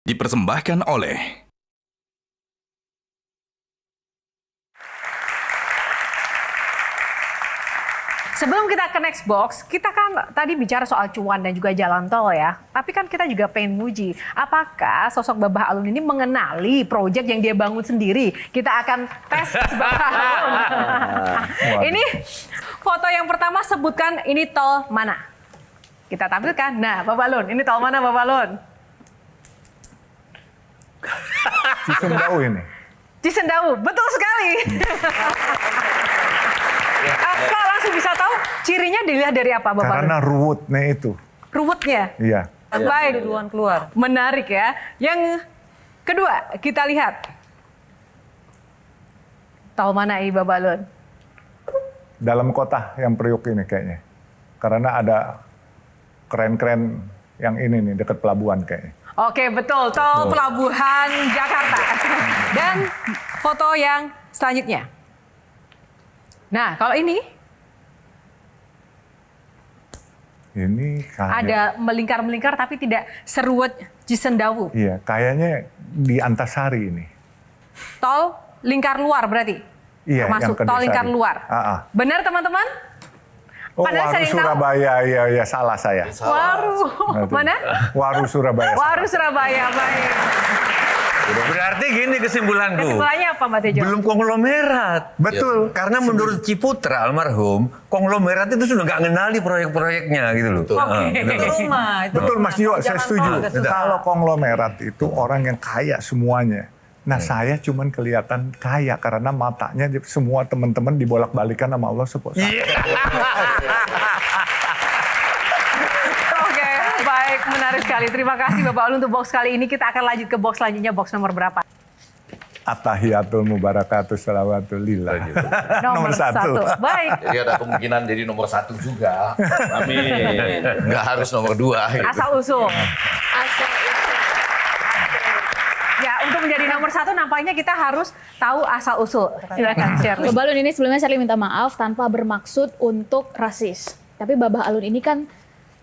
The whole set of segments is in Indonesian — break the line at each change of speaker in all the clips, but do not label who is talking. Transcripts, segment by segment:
Dipersembahkan oleh
Sebelum kita ke next box, kita kan tadi bicara soal cuan dan juga jalan tol ya. Tapi kan kita juga pengen nguji, apakah sosok Babah Alun ini mengenali proyek yang dia bangun sendiri? Kita akan tes Babah Alun. Ini foto yang pertama, sebutkan ini tol mana? Kita tampilkan. Nah, Babah Alun, ini tol mana Babah Alun?
Cisumdawu ini.
Cisumdawu, betul sekali. Kok langsung bisa tahu cirinya dilihat dari apa, Bapak?
Karena ruwetnya itu.
Ruwetnya?
Iya.
Baik,
duluan keluar.
Menarik ya. Yang kedua, kita lihat. Tahu mana ini, Bapak Alun?
Dalam kota yang Priuk ini kayaknya. Karena ada keren-keren yang ini nih, dekat pelabuhan kayaknya.
Oke, betul. Tol Pelabuhan Jakarta. Dan foto yang selanjutnya. Nah, kalau ini
kayaknya,
ada melingkar-melingkar tapi tidak seruat Cisumdawu.
iya, kayaknya di Antasari ini.
Tol lingkar luar berarti?
Iya,
termasuk
yang ke
tol
Desari.
lingkar luar. Benar, teman-teman?
Oh,
Padahal
Waru
saya yang tahu.
Surabaya, iya, salah saya.
Waru. Mana?
Waru Surabaya.
Waru Surabaya, baik.
Berarti gini kesimpulanku.
Kesimpulannya apa, Mbak Tejo?
Belum konglomerat.
Betul.
Karena menurut Ciputra almarhum, konglomerat itu sudah nggak ngenali proyek-proyeknya gitu loh.
Itu rumah.
Betul Mas Dio, saya
Jangan
setuju.
tol, gitu.
Kalau konglomerat itu orang yang kaya semuanya. Nah saya cuman kelihatan kaya karena matanya semua teman-teman dibolak-balikan sama Allah subhanahu.
Oke, baik, menarik sekali. Terima kasih Bapak Alun untuk box kali ini. Kita akan lanjut ke box selanjutnya, box nomor berapa?
Attahiyatul mubarakatuh salawatulillah.
Nomor satu. Baik.
Jadi ada kemungkinan jadi nomor 1 juga. Amin. Nggak harus nomor 2. Gitu.
Asal usul. Ya, untuk menjadi nomor 1 nampaknya kita harus tahu asal usul. Silakan share.
Babah Alun ini sebelumnya saya minta maaf tanpa bermaksud untuk rasis. Tapi Babah Alun ini kan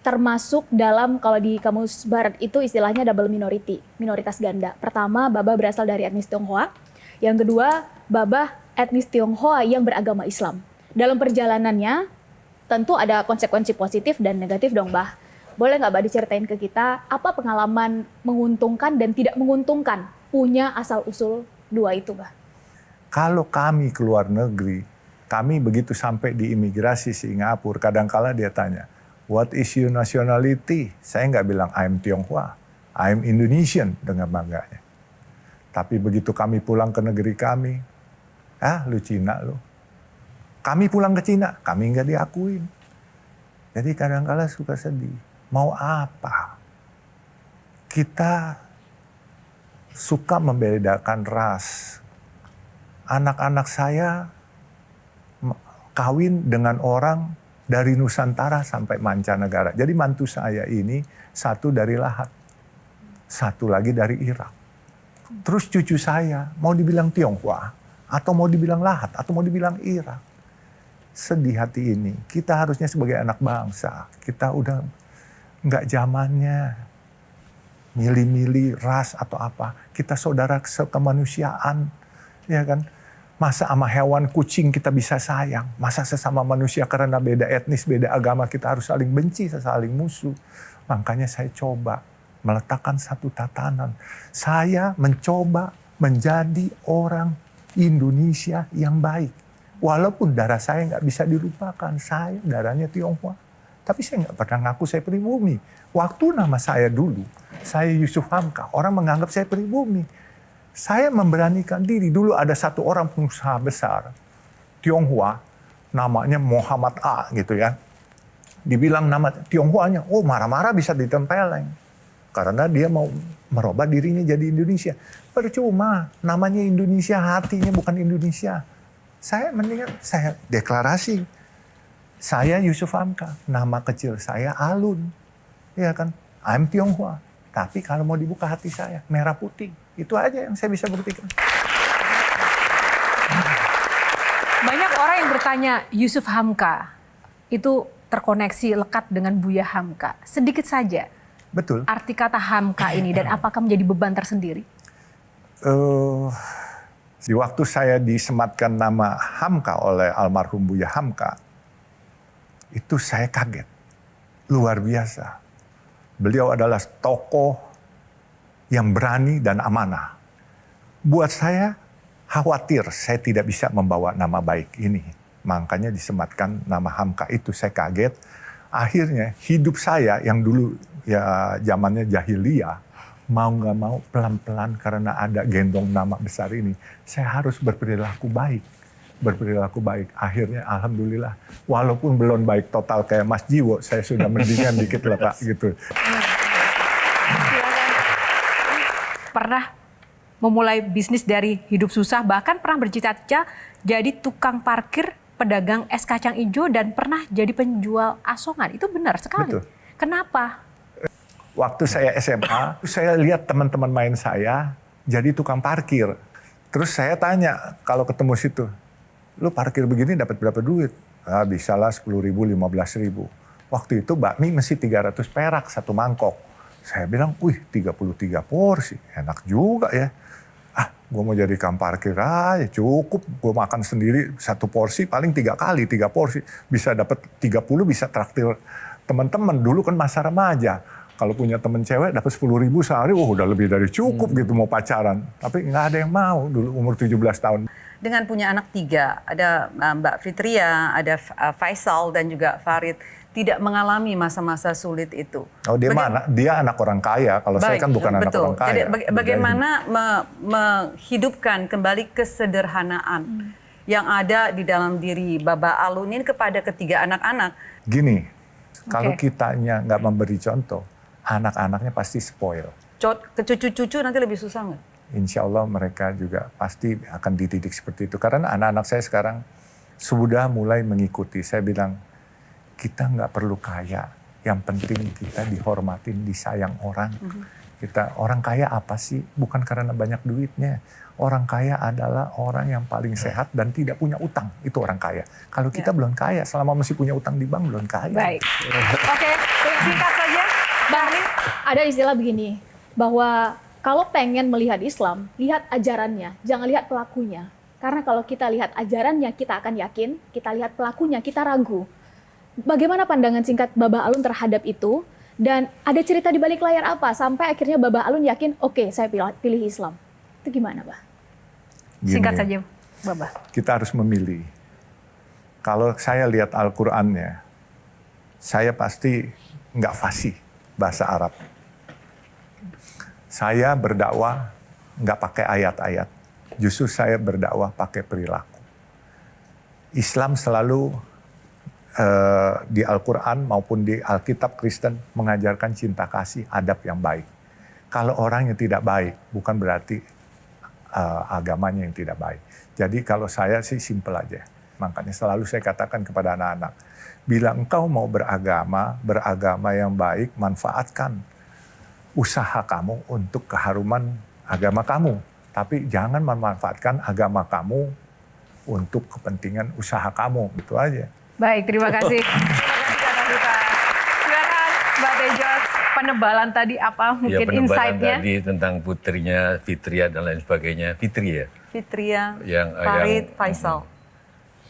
termasuk dalam, kalau di Kamus Barat itu istilahnya double minority, minoritas ganda. Pertama, Babah berasal dari etnis Tionghoa. Yang kedua, Babah etnis Tionghoa yang beragama Islam. Dalam perjalanannya tentu ada konsekuensi positif dan negatif dong, Bah. Boleh nggak Mbak diceritain ke kita apa pengalaman menguntungkan dan tidak menguntungkan punya asal-usul dua itu, Mbak?
Kalau kami keluar negeri, kami begitu sampai di imigrasi Singapura, kadangkala dia tanya, what is your nationality? Saya nggak bilang I'm Tionghoa, I'm Indonesian dengan bangganya. Tapi begitu kami pulang ke negeri kami, lu Cina lu. Kami pulang ke Cina, kami nggak diakuin. Jadi kadangkala suka sedih. Mau apa? Kita suka membedakan ras. Anak-anak saya kawin dengan orang dari Nusantara sampai mancanegara. Jadi mantu saya ini satu dari Lahat, satu lagi dari Irak. Terus cucu saya mau dibilang Tionghoa, atau mau dibilang Lahat, atau mau dibilang Irak. Sedih hati ini. Kita harusnya sebagai anak bangsa, kita udah nggak zamannya milih-milih ras atau apa. Kita saudara sekemanusiaan, ya kan? Masa sama hewan kucing kita bisa sayang? Masa sesama manusia karena beda etnis, beda agama kita harus saling benci, saling musuh? Makanya saya coba meletakkan satu tatanan. Saya mencoba menjadi orang Indonesia yang baik. Walaupun darah saya nggak bisa dilupakan, saya darahnya Tionghoa. Tapi saya nggak pernah ngaku saya pribumi. Waktu nama saya dulu, saya Yusuf Hamka, orang menganggap saya pribumi. Saya memberanikan diri. Dulu ada satu orang pengusaha besar, Tionghoa, namanya Muhammad A gitu ya. Dibilang nama Tionghoanya, oh marah-marah bisa ditempeleng. Karena dia mau merubah dirinya jadi Indonesia. Percuma, namanya Indonesia, hatinya bukan Indonesia. Saya mendingan, saya deklarasi. Saya Yusuf Hamka, nama kecil saya Alun. Ya kan, I'm Tionghoa. Tapi kalau mau dibuka hati saya, merah putih. Itu aja yang saya bisa buktikan.
Banyak orang yang bertanya, Yusuf Hamka itu terkoneksi lekat dengan Buya Hamka. Sedikit saja,
Betul.
arti kata Hamka ini dan apakah menjadi beban tersendiri?
Di waktu saya disematkan nama Hamka oleh almarhum Buya Hamka, itu saya kaget. Luar biasa. Beliau adalah tokoh yang berani dan amanah. Buat saya khawatir saya tidak bisa membawa nama baik ini. Makanya disematkan nama Hamka itu, saya kaget. Akhirnya hidup saya yang dulu ya zamannya jahiliyah, mau nggak mau pelan-pelan karena ada gendong nama besar ini, saya harus berperilaku baik. Berperilaku baik. Akhirnya alhamdulillah, walaupun belum baik total kayak Mas Jiwo, saya sudah mendingan dikit lah Pak gitu.
Pernah memulai bisnis dari hidup susah, bahkan pernah bercita-cita jadi tukang parkir, pedagang es kacang hijau, dan pernah jadi penjual asongan. Itu benar sekali.
Betul.
Kenapa?
Waktu saya SMA, saya lihat teman-teman main saya jadi tukang parkir. Terus saya tanya kalau ketemu situ, lu parkir begini dapat berapa duit? Ah, bisalah 10.000, 15.000. Waktu itu bakmi mesti 300 perak satu mangkok. Saya bilang, wih 33 porsi, enak juga ya. Ah, gue mau jadi tukang parkir aja, cukup. Gue makan sendiri satu porsi, paling 3 kali, 3 porsi. Bisa dapat 30, bisa traktir teman-teman. Dulu kan masa remaja. Kalau punya temen cewek dapat 10.000 sehari, udah lebih dari cukup gitu mau pacaran. Tapi nggak ada yang mau dulu umur 17 tahun.
Dengan punya anak 3, ada Mbak Fitria, ada Faisal dan juga Farid, tidak mengalami masa-masa sulit itu.
Oh dia anak orang kaya, kalau saya kan bukan anak orang kaya.
Jadi bagaimana menghidupkan kembali kesederhanaan yang ada di dalam diri Baba Alun ini kepada ketiga anak-anak?
Gini, kalau kitanya nggak memberi contoh, anak-anaknya pasti spoil.
Ke cucu-cucu nanti lebih susah nggak?
Insya Allah mereka juga pasti akan dididik seperti itu. Karena anak-anak saya sekarang sudah mulai mengikuti. Saya bilang, kita nggak perlu kaya. Yang penting kita dihormatin, disayang orang. Orang kaya apa sih? Bukan karena banyak duitnya. Orang kaya adalah orang yang paling sehat dan tidak punya utang. Itu orang kaya. Kalau kita belum kaya, selama masih punya utang di bank, belum kaya.
Baik. Oke, singkat saja.
Bang, ada istilah begini, bahwa kalau pengen melihat Islam, lihat ajarannya, jangan lihat pelakunya. Karena kalau kita lihat ajarannya, kita akan yakin, kita lihat pelakunya, kita ragu. Bagaimana pandangan singkat Baba Alun terhadap itu? Dan ada cerita di balik layar apa? Sampai akhirnya Baba Alun yakin, oke, saya pilih Islam. Itu gimana, Bah?
Gini,
Singkat saja, Baba.
kita harus memilih. Kalau saya lihat Al-Qur'annya, saya pasti nggak fasih bahasa Arab. Saya berdakwah nggak pakai ayat-ayat. Justru saya berdakwah pakai perilaku. Islam selalu di Al-Quran maupun di Alkitab Kristen mengajarkan cinta kasih, adab yang baik. Kalau orang yang tidak baik, bukan berarti agamanya yang tidak baik. Jadi kalau saya sih simpel aja. Makanya selalu saya katakan kepada anak-anak, bila engkau mau beragama yang baik, manfaatkan usaha kamu untuk keharuman agama kamu. Tapi jangan memanfaatkan agama kamu untuk kepentingan usaha kamu. Itu aja.
Baik, terima kasih. Terima kasih Kak Tavita. Silakan Mbak Tejos, penebalan tadi apa mungkin
penebalan
insight-nya?
tadi tentang putrinya, Fitria dan lain sebagainya. Fitria.
Fitria,
Yang
Faisal.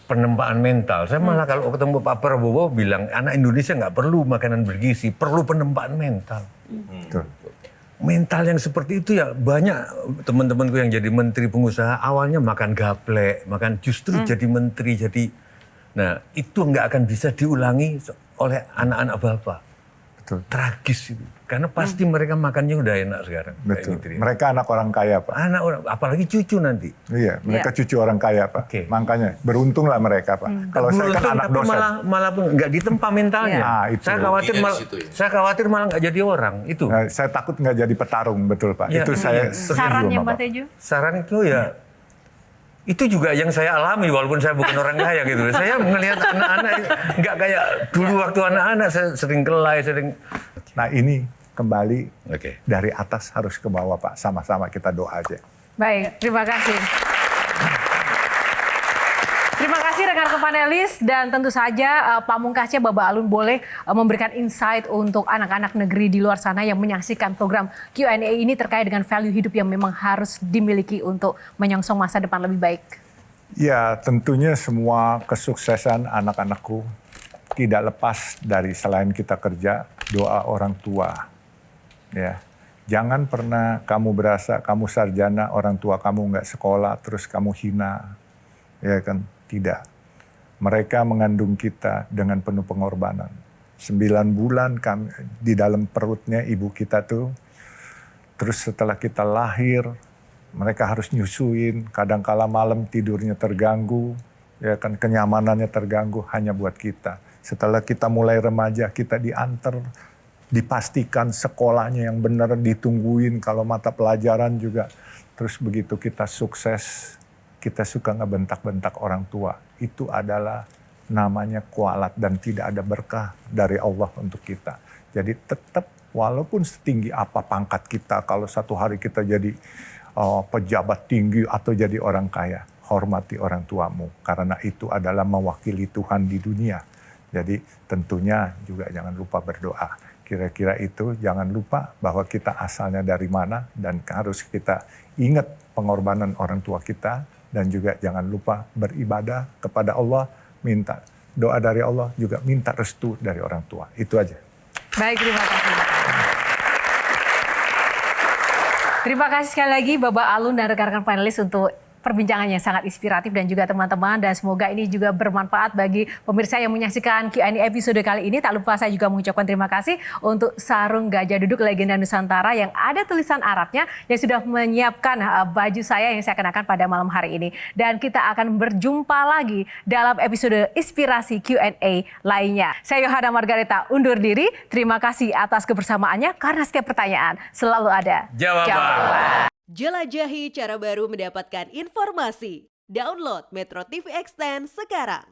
Penempaan mental. Saya malah kalau ketemu Pak Prabowo bilang anak Indonesia nggak perlu makanan bergizi, perlu penempaan mental.
Betul.
Mental yang seperti itu ya banyak teman-temanku yang jadi menteri pengusaha awalnya makan gaplek, makan justru jadi menteri, jadi nah itu nggak akan bisa diulangi oleh anak-anak bapak.
Betul.
Tragis itu. Karena pasti mereka makannya udah enak sekarang.
Betul.
Kayak gitu ya.
Mereka anak orang kaya, Pak.
Anak orang, apalagi cucu nanti.
Iya, mereka cucu orang kaya, Pak.
Oke.
Makanya beruntunglah mereka, Pak. Kalau saya kan
Beruntung,
anak
tapi
dosen.
malah nggak ditempa mentalnya.
Ah, itu.
Saya khawatir
Iya,
malah,
situ ya.
saya khawatir malah nggak jadi orang itu.
Nah, saya takut nggak jadi petarung, betul Pak.
Ya,
Itu saya
iya.
setuju
Sarannya
sama
Mbak
Pak.
Tejo?
Saran itu ya. Itu juga yang saya alami walaupun saya bukan orang kaya gitu. Saya melihat anak-anak nggak kayak dulu waktu anak-anak saya sering kelai, sering.
Nah ini kembali
Oke.
dari atas harus ke bawah Pak. Sama-sama kita doa aja.
Baik, terima kasih. Terima kasih rekan rekan-rekan panelis, dan tentu saja pamungkasnya Bapak Alun boleh memberikan insight untuk anak-anak negeri di luar sana yang menyaksikan program Q&A ini terkait dengan value hidup yang memang harus dimiliki untuk menyongsong masa depan lebih baik.
Ya, tentunya semua kesuksesan anak-anakku tidak lepas dari selain kita kerja, doa orang tua. Ya, jangan pernah kamu berasa kamu sarjana, orang tua kamu nggak sekolah, terus kamu hina. Ya kan, tidak. Mereka mengandung kita dengan penuh pengorbanan. 9 bulan kami di dalam perutnya ibu kita tuh. Terus setelah kita lahir, mereka harus nyusuin. Kadang-kala malam tidurnya terganggu, ya kan, kenyamanannya terganggu hanya buat kita. Setelah kita mulai remaja, kita diantar, dipastikan sekolahnya yang benar, ditungguin kalau mata pelajaran juga. Terus begitu kita sukses, kita suka ngebentak-bentak orang tua. Itu adalah namanya kualat dan tidak ada berkah dari Allah untuk kita. Jadi tetap walaupun setinggi apa pangkat kita, kalau satu hari kita jadi pejabat tinggi atau jadi orang kaya, hormati orang tuamu. Karena itu adalah mewakili Tuhan di dunia. Jadi tentunya juga jangan lupa berdoa. Kira-kira itu, jangan lupa bahwa kita asalnya dari mana dan harus kita ingat pengorbanan orang tua kita. Dan juga jangan lupa beribadah kepada Allah, minta doa dari Allah, juga minta restu dari orang tua. Itu aja.
Baik, terima kasih. Terima kasih sekali lagi Bapak Alun dan rekan-rekan panelis untuk perbincangan yang sangat inspiratif dan juga teman-teman, dan semoga ini juga bermanfaat bagi pemirsa yang menyaksikan Q&A episode kali ini. Tak lupa saya juga mengucapkan terima kasih untuk sarung gajah duduk legenda Nusantara yang ada tulisan Arabnya yang sudah menyiapkan baju saya yang saya kenakan pada malam hari ini. Dan kita akan berjumpa lagi dalam episode inspirasi Q&A lainnya. Saya Yohana Margareta undur diri. Terima kasih atas kebersamaannya, karena setiap pertanyaan selalu ada
Jawaban.
Jelajahi cara baru mendapatkan informasi. Download Metro TV Extend sekarang.